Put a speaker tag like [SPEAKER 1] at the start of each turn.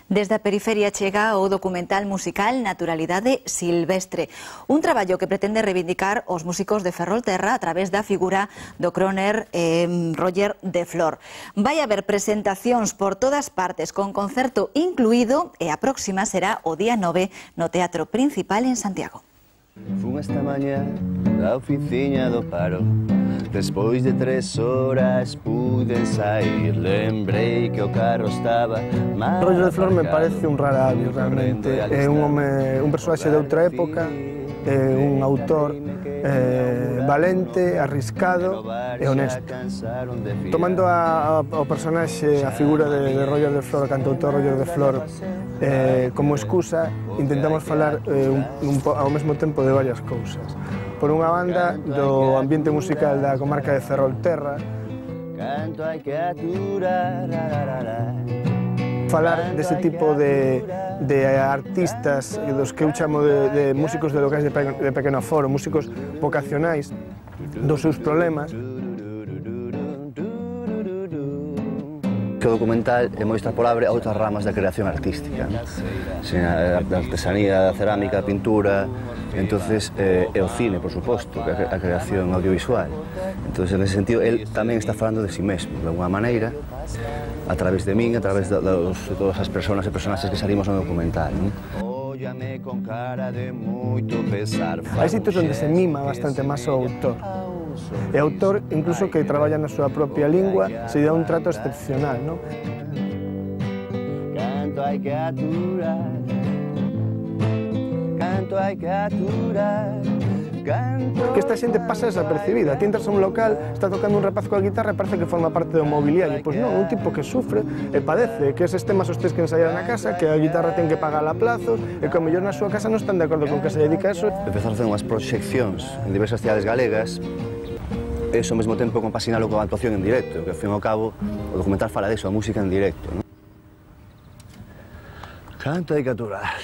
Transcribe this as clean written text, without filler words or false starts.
[SPEAKER 1] Desde a periferia chega o documental musical Naturalidade Silvestre, un traballo que pretende reivindicar os músicos de Ferrolterra a través da figura do croner Roger de Flor. Vai haber presentacións por todas partes, con concerto incluído, e a próxima será o día 9 no Teatro Principal en Santiago.
[SPEAKER 2] Fun esta mañá da oficiña do paro. Despois de 3 horas pude sair. Lembrei que o carro estaba mal.
[SPEAKER 3] Roger de Flor me parece un rarabio, realmente. É un persoaxe de outra época, un autor valente, arriscado e honesto. Tomando o personaxe, a figura de Roger de Flor, o cantautor Roger de Flor, como excusa, intentamos falar ao mesmo tempo de varias cousas. Por unha banda, do ambiente musical da comarca de Ferrolterra, falar dese tipo de artistas, dos que eu chamo de músicos de locais de pequeno aforo, músicos vocacionais, dos seus problemas.
[SPEAKER 2] Que o documental é moi extrapolable a outras ramas da creación artística, a artesanía, a cerámica, a pintura, entonces é o cine, por suposto, a creación audiovisual. Entonces, en ese sentido, él tamén está falando de si mesmo, de alguma maneira, a través de min, a través de todas as persoas e personaxes que salimos no documental.
[SPEAKER 3] Hai sitios onde se mima bastante máis o autor. E autor, incluso que traballa na súa propia lingua, se dá un trato excepcional, non? Canto hai que aturar, canto hai que aturar, que esta xente pasa desapercibida. Ti entras a un local, está tocando un rapaz coa guitarra e parece que forma parte do mobiliario. Pois non, un tipo que sufre e padece, que eses temas os tes que ensaiar na casa, que a guitarra ten que pagar a plazos, e que ao mellor na súa casa non están de acordo con que se dedica a eso.
[SPEAKER 2] Empezar a facer unhas proxeccións en diversas cidades galegas, e ao mesmo tempo compasinalo coa actuación en directo, que ao fin e ao cabo o documental fala disso, a música en directo. Canto hai que aturar.